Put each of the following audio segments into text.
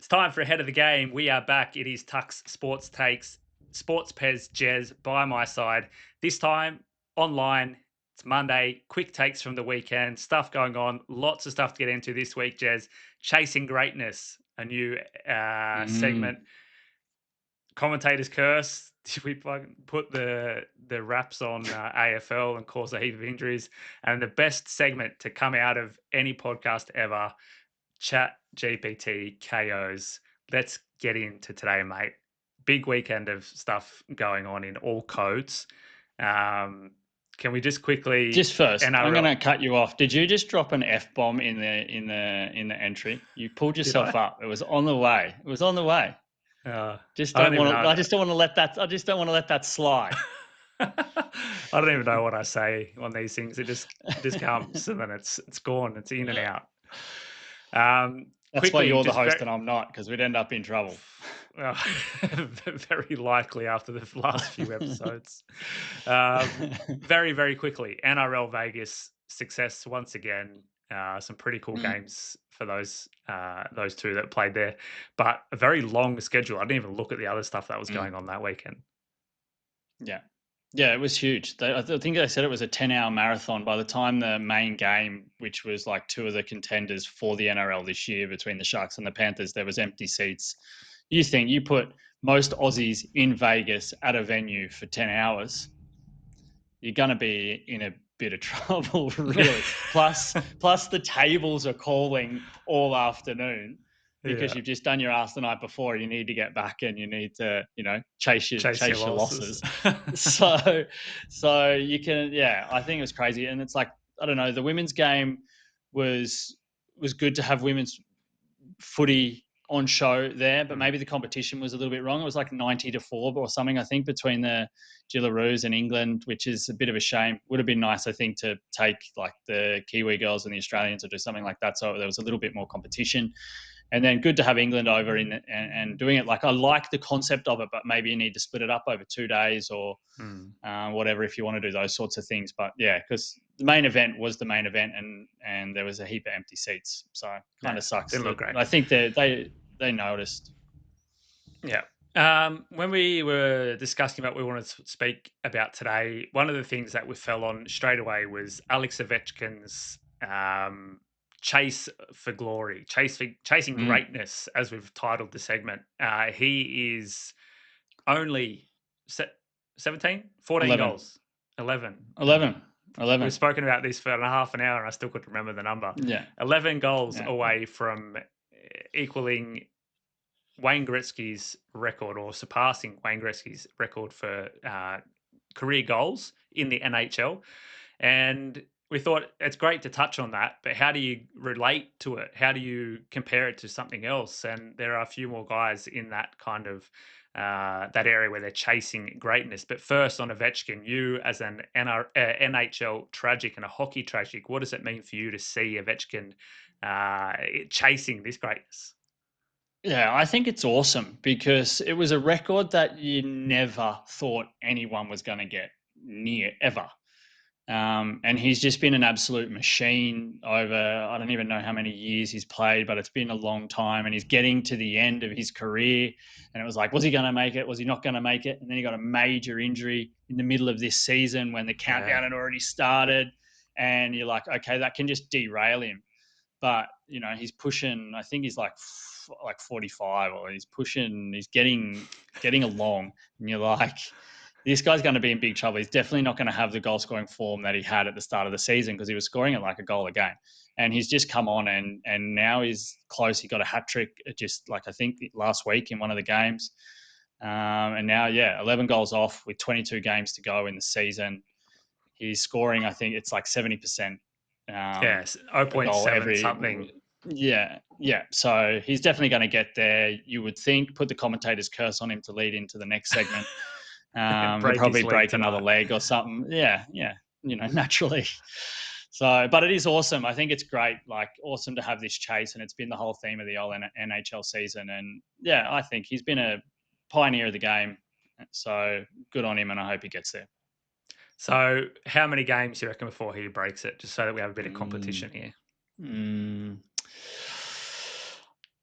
It's time for Ahead of the Game. We are back. It is Tuck's Sports Takes, Sports Pez Jez by my side. This time online. It's Monday. Quick takes from the weekend. Stuff going on. Lots of stuff to get into this week, Jez. Chasing Greatness, a new segment. Commentator's Curse. Did we put the wraps on AFL and cause a heap of injuries? And the best segment to come out of any podcast ever, ChatGPT KOs. Let's get into today, mate. Big weekend of stuff going on in all codes. Can we just quickly first? NRL. I'm going to cut you off. Did you just drop an F-bomb in the entry? You pulled yourself up. It was on the way. It was on the way. I just don't want to let that slide. I don't even know what I say on these things. It just comes and then it's gone. It's in and out. That's why you're the host and I'm not, because we'd end up in trouble. Very likely after the last few episodes. Very, very quickly, NRL Vegas success once again. Some pretty cool games for those two that played there, but a very long schedule. I didn't even look at the other stuff that was going on that weekend. Yeah, it was huge. I think they said it was a 10-hour marathon. By the time the main game, which was like two of the contenders for the NRL this year between the Sharks and the Panthers, there was empty seats. You think you put most Aussies in Vegas at a venue for 10 hours, you're going to be in a bit of trouble, really. Plus the tables are calling all afternoon because you've just done your ass the night before. You need to get back and you need to, chase your losses. so you can, I think it was crazy. And it's like, I don't know, the women's game was good to have women's footy on show there, but maybe the competition was a little bit wrong. It was like 90-4 or something, I think, between the Gillaroos and England, which is a bit of a shame. Would have been nice, I think, to take like the Kiwi girls and the Australians or do something like that, so there was a little bit more competition. And then good to have England over and doing it. Like, I like the concept of it, but maybe you need to split it up over 2 days or whatever if you want to do those sorts of things. But yeah, because the main event was the main event and there was a heap of empty seats. So kind of sucks. Didn't look great. I think they noticed. Yeah. When we were discussing about what we wanted to speak about today, one of the things that we fell on straight away was Alex Ovechkin's chase for glory, chasing greatness, as we've titled the segment. He is only 17, 14 11. goals, 11. 11. We've spoken about this for half an hour and I still couldn't remember the number. Yeah. 11 goals away from equaling Wayne Gretzky's record, or surpassing Wayne Gretzky's record for career goals in the NHL. And we thought it's great to touch on that, but how do you relate to it? How do you compare it to something else? And there are a few more guys in that kind of that area where they're chasing greatness. But first, on Ovechkin, you as an NHL tragic and a hockey tragic, what does it mean for you to see Ovechkin chasing this greatness? Yeah, I think it's awesome because it was a record that you never thought anyone was going to get near ever. And he's just been an absolute machine over, I don't even know how many years he's played, but it's been a long time, and he's getting to the end of his career. And it was like, was he going to make it? Was he not going to make it? And then he got a major injury in the middle of this season when the countdown had already started. And you're like, okay, that can just derail him. But, he's pushing, I think he's like 45, or he's getting along. And you're like, this guy's going to be in big trouble. He's definitely not going to have the goal scoring form that he had at the start of the season, because he was scoring at like a goal a game. And he's just come on and now he's close. He got a hat trick just like, I think last week in one of the games. And now, 11 goals off with 22 games to go in the season. He's scoring, I think it's like 70%. Yes, 0.7 something. Yeah. So he's definitely going to get there. You would think, put the commentator's curse on him to lead into the next segment. He'll probably break another leg or something. Yeah, naturally. So, but it is awesome. I think it's great, like awesome to have this chase, and it's been the whole theme of the whole NHL season. And yeah, I think he's been a pioneer of the game. So good on him, and I hope he gets there. So how many games do you reckon before he breaks it, just so that we have a bit of competition here?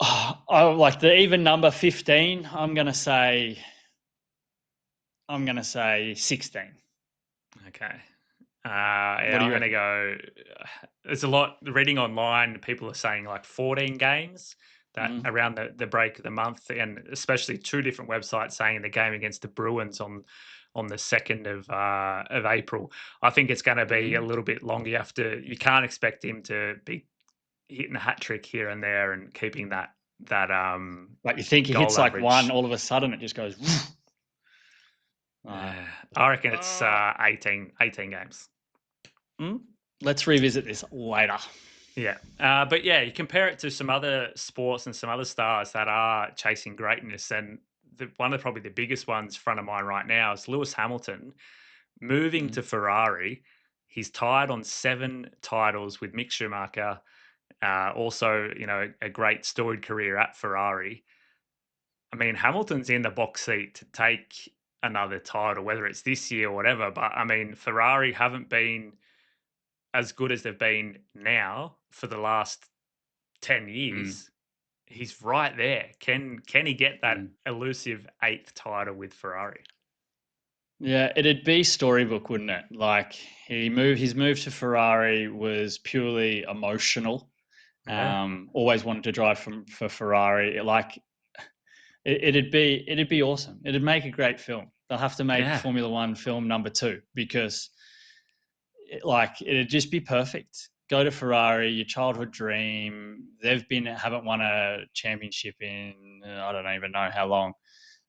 I like the even number 15. I'm gonna say 16. Okay. What Yeah, do I'm you going to reckon? go. There's a lot reading online. People are saying like 14 games that Mhm. around the break of the month, and especially two different websites saying the game against the Bruins on the 2nd of April. I think it's going to be a Mhm. little bit longer. You can't expect him to be hitting a hat trick here and there and keeping that Like, you think he hits goal like one, average. all of a sudden it just goes. Uh, I reckon it's uh, 18 games. mm, let's revisit this later. Yeah. But yeah, you compare it to some other sports and some other stars that are chasing greatness. And one of probably the biggest ones front of mind right now is Lewis Hamilton moving Mm. to Ferrari. He's tied on 7 titles with Mick Schumacher. Also, a great storied career at Ferrari. I mean, Hamilton's in the box seat to take another title, whether it's this year or whatever. But I mean, Ferrari haven't been as good as they've been now for the last 10 Mm. years. He's right there. Can he get that Mm. elusive 8th title with Ferrari? Yeah, it'd be storybook, wouldn't it? Like, his move to Ferrari was purely emotional. Yeah. Always wanted to drive for Ferrari. Like, it'd be awesome. It'd make a great film. They'll have to make Yeah. Formula One film number two because like, it'd just be perfect. Go to Ferrari, your childhood dream. Haven't won a championship in I don't even know how long.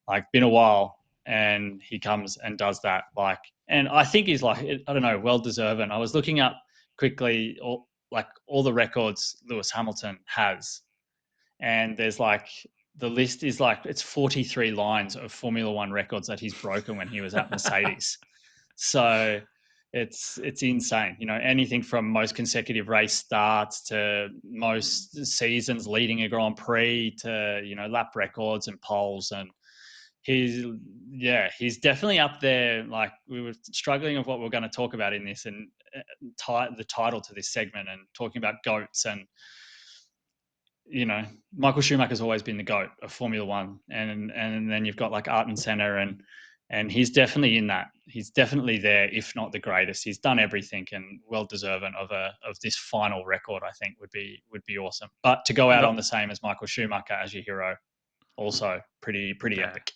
Like, been a while, and he comes and does that. Like, and I think he's like, I don't know, well deserving. I was looking up quickly all the records Lewis Hamilton has, and there's like the list is like it's 43 lines of Formula One records that he's broken when he was at Mercedes. So it's insane. Anything from most consecutive race starts to most seasons leading a Grand Prix to lap records and poles. And he's he's definitely up there. Like, we were struggling of what we're going to talk about in this, and the title to this segment, and talking about goats. And Michael Schumacher's always been the goat of Formula One, and then you've got like Ayrton Senna, and he's definitely in that. He's definitely there, if not the greatest. He's done everything, and well deserving of this final record. I think would be awesome. But to go out on The, the same as Michael Schumacher as your hero, also pretty yeah. epic.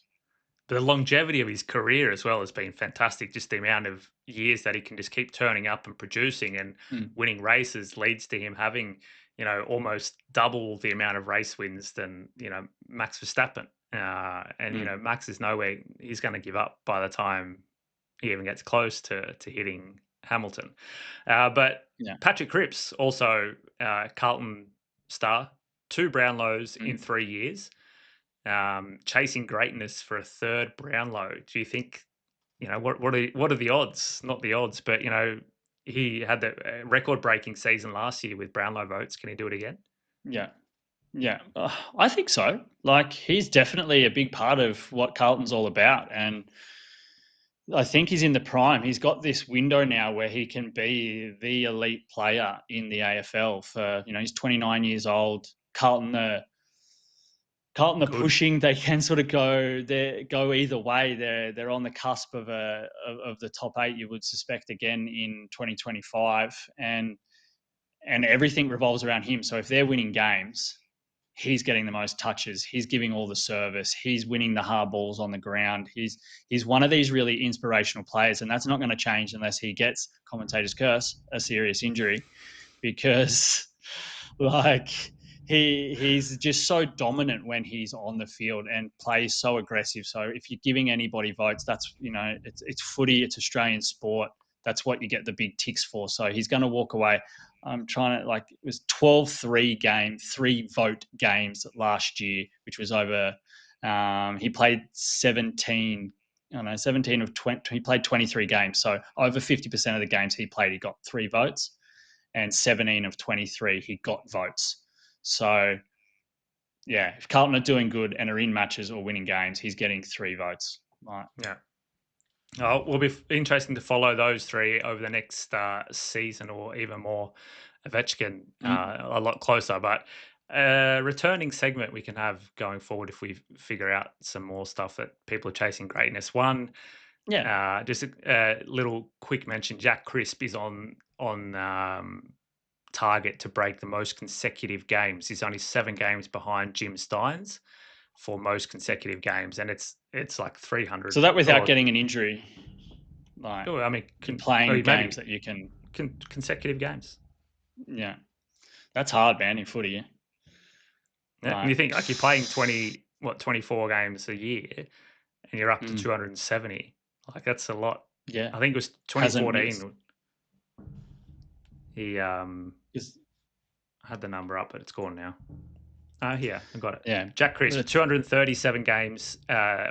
The longevity of his career as well has been fantastic. Just the amount of years that he can just keep turning up and producing and Mm, winning races leads to him having, almost double the amount of race wins than, Max Verstappen. And, mm, Max is nowhere. He's going to give up by the time he even gets close to hitting Hamilton. But yeah. Patrick Cripps, also Carlton star, 2 Brownlows in Mm. 3 years, chasing greatness for a third Brownlow. Do you think, what are the odds? Not the odds, but he had the record breaking season last year with Brownlow votes. Can he do it again? Yeah. Yeah, I think so. Like, he's definitely a big part of what Carlton's all about, and I think he's in the prime. He's got this window now where he can be the elite player in the AFL. He's 29 years old. Carlton are Good. pushing. They can sort of go either way. They're on the cusp of the top 8. You would suspect again in 2025, and everything revolves around him. So if they're winning games, he's getting the most touches. He's giving all the service. He's winning the hard balls on the ground. He's one of these really inspirational players, and that's not going to change unless he gets, commentators curse, a serious injury, because like he's just so dominant when he's on the field and plays so aggressive. So if you're giving anybody votes, that's it's footy, it's Australian sport. That's what you get the big ticks for. So he's going to walk away. I'm trying to, like, it was 12-3 game, 3 vote games last year, which was over. He played 17. I don't know, 17 of 20. He played 23 games, so over 50% of the games he played, he got 3 votes, and 17 of 23 he got votes. So yeah, if Carlton are doing good and are in matches or winning games, he's getting 3 votes. Right. Yeah. Oh, will be interesting to follow those three over the next season, or even more Ovechkin Mm. a lot closer. But returning segment we can have going forward if we figure out some more stuff that people are chasing greatness. One, Yeah. just a little quick mention: Jack Crisp is on target to break the most consecutive games. He's only 7 games behind Jim Steins for most consecutive games, and it's like 300. So that without Or getting an injury, like I mean, you're playing games maybe that you can. consecutive games. Yeah, that's hard, man, in footy. Yeah, and you Like, think like you're playing 24 games a year, and you're up to mm, 270. Like that's a lot. yeah, I think it was hasn't missed. 2014. He Is had the number up, but it's gone now. Here, I got it. yeah, Jack but Crisp, 237 games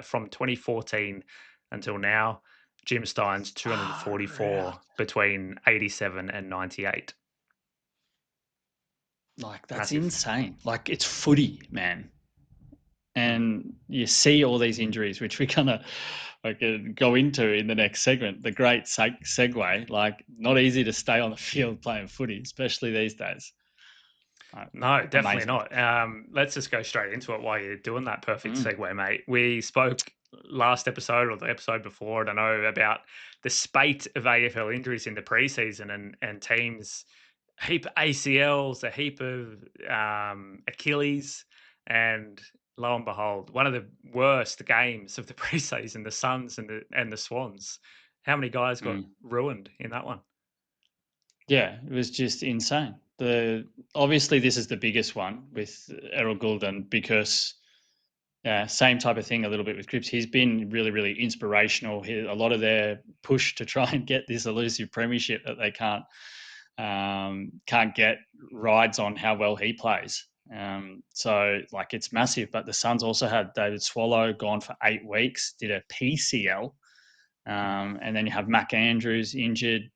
from 2014 until now. Jim Steins, far 244 out. between 87 and 98. Like that's Massive. insane. Like it's footy, man. Mm. And you see all these injuries, which we're gonna go into in the next segment. The great segue. Like not easy to stay on the field playing footy, especially these days. No, definitely Amazing. not. Let's just go straight into it while you're doing that perfect Mm, segue, mate. We spoke last episode or the episode before, I don't know, about the spate of AFL injuries in the preseason and teams, a heap of ACLs, a heap of Achilles, and lo and behold, one of the worst games of the preseason, the Suns and the Swans. How many guys got mm. ruined in that one? Yeah, it was just insane. Obviously this is the biggest one with Errol Gulden because same type of thing a little bit with Cripps. He's been really, really inspirational. A lot of their push to try and get this elusive premiership that they can't get rides on how well he plays. So like it's massive. But the Suns also had David Swallow gone for 8 weeks, did a PCL, and then you have Mac Andrews injured.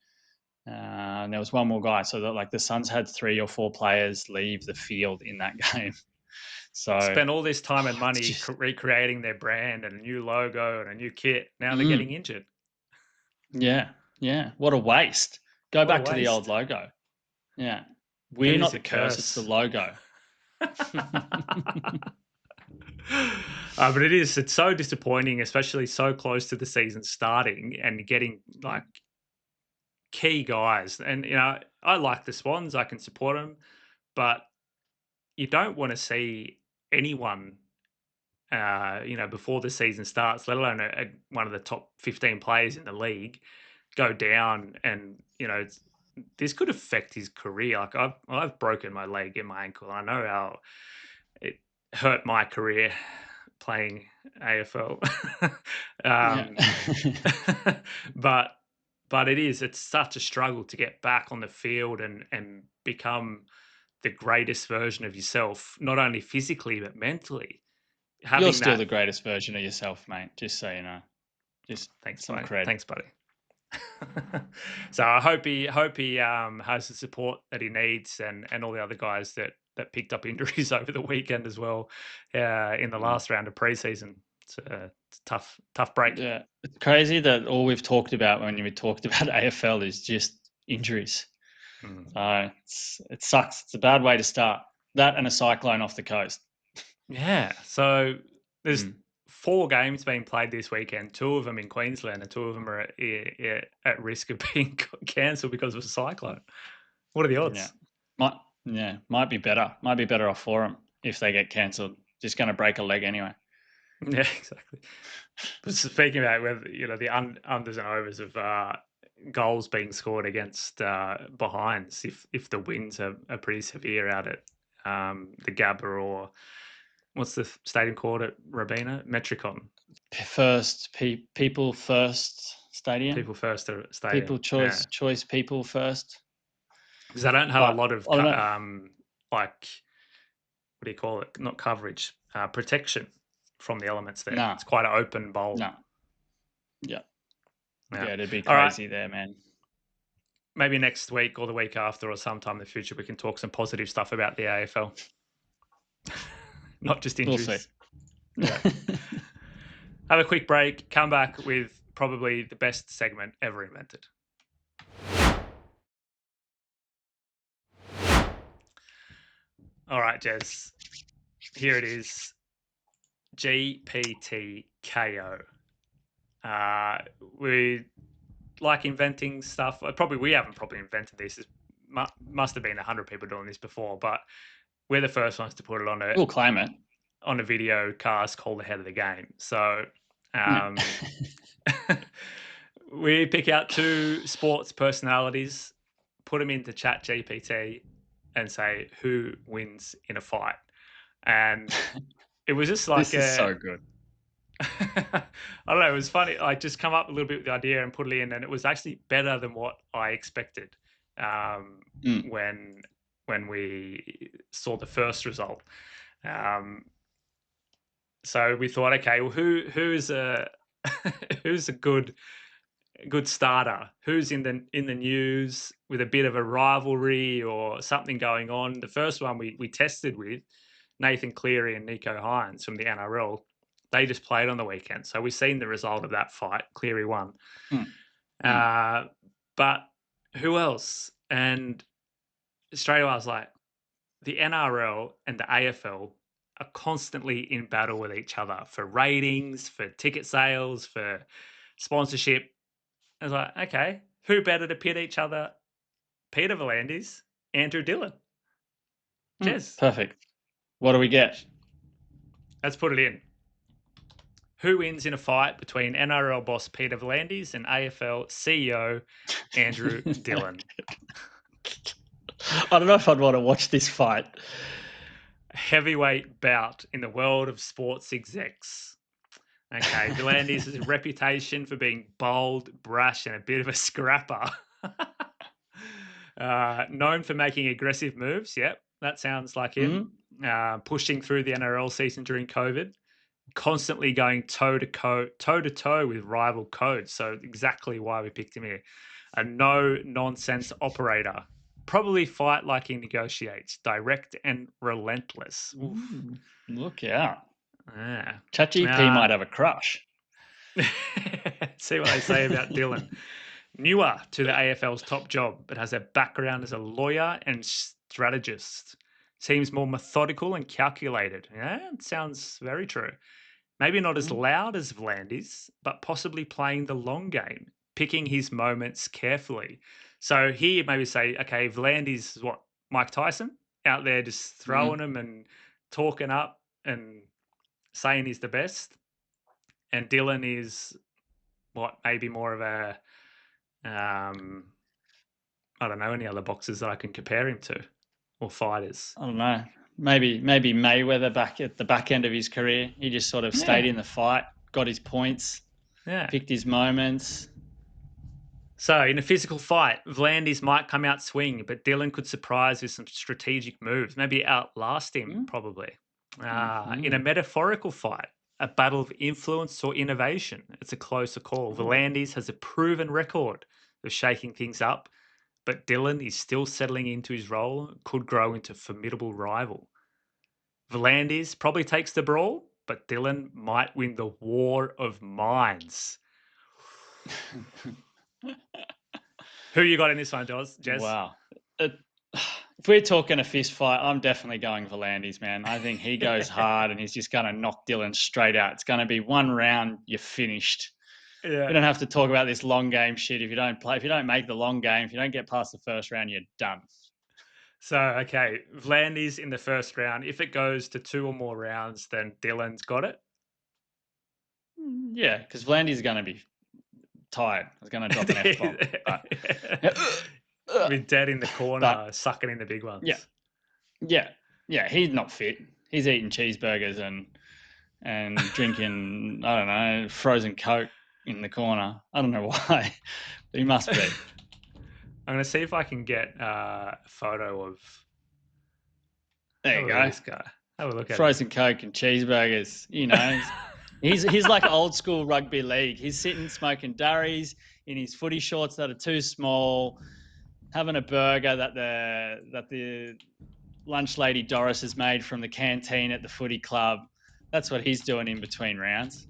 And there was one more guy. So that like the Suns had 3 or 4 players leave the field in that game. So Spent all this time and it's money just recreating their brand and a new logo and a new kit. Now they're getting mm, injured. yeah. What a waste. Go What a back to the old waste. logo. Yeah. It We're not is the a curse, it's the curse. logo. But it's so disappointing, especially so close to the season starting and getting like key guys. And, I like the Swans, I can support them, but you don't want to see anyone before the season starts, let alone one of the top 15 players in the league, go down, and this could affect his career. Like I've broken my leg and my ankle. I know how it hurt my career playing AFL. Yeah. um, but it's such a struggle to get back on the field and become the greatest version of yourself, not only physically but mentally. You're Having still that. the greatest version of yourself, mate. Just so you know. Just Thanks, some buddy. cred. Thanks, buddy. So I hope he has the support that he needs, and all the other guys that picked up injuries over the weekend as well, in the Mm. last round of preseason. It's a tough break. Yeah. It's crazy that all we've talked about when we talked about AFL is just injuries. Mm. So it sucks. It's a bad way to start. That and a cyclone off the coast. Yeah. So there's Mm. 4 games being played this weekend. 2 of them in Queensland, and 2 of them are at risk of being cancelled because of a cyclone. What are the Yeah. odds? Might be better. Might be better off for them if they get cancelled. Just going to break a leg anyway. Yeah, exactly. But speaking about whether the unders and overs of goals being scored against behinds, if the winds are pretty severe out at the Gabba, or what's the stadium called at Robina? Metricon. People first stadium. People First Stadium. People Yeah, choice people first. because they don't have a But lot of I don't know. like, what do you call it? Not coverage, protection from the elements there. Nah, It's quite an open bowl. nah. Yeah. Yeah. Yeah, it'd be All right. crazy there, man. Maybe next week or the week after or sometime in the future, we can talk some positive stuff about the AFL. Not just We'll see. injuries. Yeah. Have a quick break. Come back with probably the best segment ever invented. All right, Jez. Here it is. GPT KO. We like inventing stuff. We haven't probably invented this. It must have been 100 people doing this before, but we're the first ones to put it We'll claim it. on a video cast called Ahead of the Game. So we pick out 2 sports personalities, put them into ChatGPT, and say who wins in a fight. And it was just like this is so good. I don't know. It was funny. I just come up a little bit with the idea and put it in, and it was actually better than what I expected when we saw the first result. So we thought, okay, well, who's a who's a good starter? Who's in the news with a bit of a rivalry or something going on? The first one we tested with Nathan Cleary and Nico Hines from the NRL. They just played on the weekend, so we've seen the result of that fight. Cleary won. But who else? And straight away I was like, the NRL and the AFL are constantly in battle with each other for ratings, for ticket sales, for sponsorship. I was like, okay, who better to pit each other? Peter V'landys, Andrew Dillon. Jez. Perfect. What do we get? Let's put it in. Who wins in a fight between NRL boss Peter V'landys and AFL CEO Andrew Dillon? I don't know if I'd want to watch this fight. A heavyweight bout in the world of sports execs. Okay, V'landys' reputation for being bold, brash, and a bit of a scrapper. Known for making aggressive moves. Yep, that sounds like him. Pushing through the NRL season during COVID. Constantly going toe to toe with rival codes. So exactly why we picked him here. A no-nonsense operator. Probably fight like he negotiates. Direct and relentless. Look out. Yeah. ChatGPT might have a crush. See what they say about Dillon. Newer to the AFL's top job, but has a background as a lawyer and strategist. Seems more methodical and calculated. Yeah, it sounds very true. Maybe not as loud as V'landys, but possibly playing the long game, picking his moments carefully. So here, maybe say, okay, V'landys is what, Mike Tyson? Out there just throwing him and talking up and saying he's the best. And Dillon is what, maybe more of a, I don't know, any other boxers that I can compare him to or fighters. I don't know. Maybe Mayweather back at the back end of his career. He just sort of stayed in the fight, got his points, picked his moments. So in a physical fight, V'landys might come out swing, but Dillon could surprise with some strategic moves, maybe outlast him probably. In a metaphorical fight, a battle of influence or innovation, it's a closer call. V'landys has a proven record of shaking things up, but Dillon is still settling into his role, could grow into a formidable rival. V'landys probably takes the brawl, but Dillon might win the war of minds. Who you got in this one, Jez? Wow. If we're talking a fist fight, I'm definitely going V'landys, man. I think he goes hard and he's just going to knock Dillon straight out. It's going to be one round, you're finished. Yeah. We don't have to talk about this long game shit. If you don't make the long game, if you don't get past the first round, you're done. So, okay, V'landys in the first round. If it goes to 2 or more rounds, then Dillon's got it. Yeah, because V'landys is going to be tired. He's going to drop an F-bomb. Be dead in the corner, sucking in the big ones. Yeah. He's not fit. He's eating cheeseburgers and drinking, I don't know, frozen Coke in the corner. I don't know why, but he must be. I'm going to see if I can get a photo of. There you go. This guy. Have a look at frozen Coke and cheeseburgers. You know, he's like old school rugby league. He's sitting smoking durries in his footy shorts that are too small, having a burger that the lunch lady Doris has made from the canteen at the footy club. That's what he's doing in between rounds.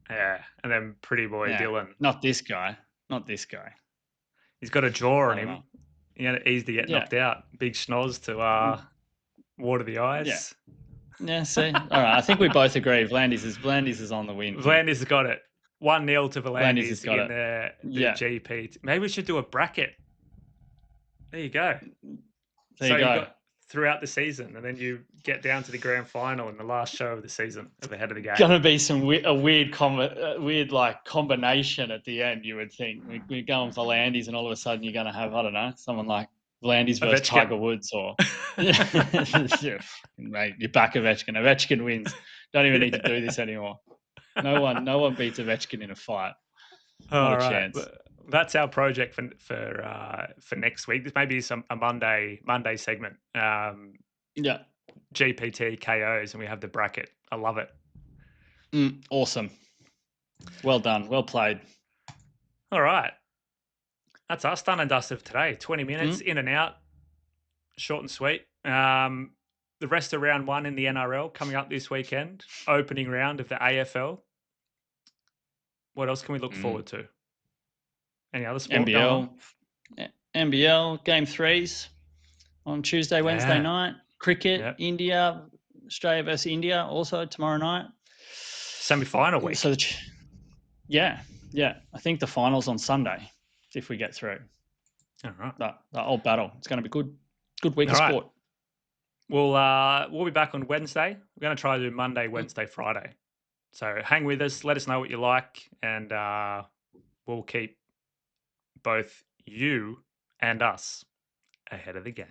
Yeah, and then pretty boy Dillon. Not this guy. He's got a jaw on him. easy to get Yeah. knocked out. Big schnoz to Mm, water the yeah. ice. Yeah, see? All right. I think we both agree. Vlandis is on the win here. Vlandis has got it. 1-0 to Vlandis has Vlandis got in it. the Yeah. GPT. Maybe we should do a bracket. There you go. There So you you go. got throughout the season, and then you get down to the grand final in the last show of the season of Ahead of the Game. Gonna be a weird like combination at the end. You would think we're going for Landis, and all of a sudden you're gonna have, I don't know, someone like Landis versus Ovechkin. Tiger Woods, or yeah, mate, you're back Ovechkin. Ovechkin wins. Don't even need to do this anymore. No one beats Ovechkin in a fight. Not All a right. chance. That's our project for next week. This may be a Monday segment. Yeah. GPT KOs, and we have the bracket. I love it. Awesome. Well done. Well played. All right. That's us done and dusted for today. 20 minutes in and out, short and sweet. The rest of round one in the NRL coming up this weekend. Opening round of the AFL. What else can we look forward to? Any other sport going on? NBL game 3s on Tuesday, Wednesday night. Cricket, India, Australia versus India also tomorrow night. Semi-final week. So, yeah. I think the final's on Sunday if we get through. All right. The old battle. It's going to be good week of sport. We'll be back on Wednesday. We're going to try to do Monday, Wednesday, Friday. So hang with us. Let us know what you like, and we'll keep both you and us ahead of the game.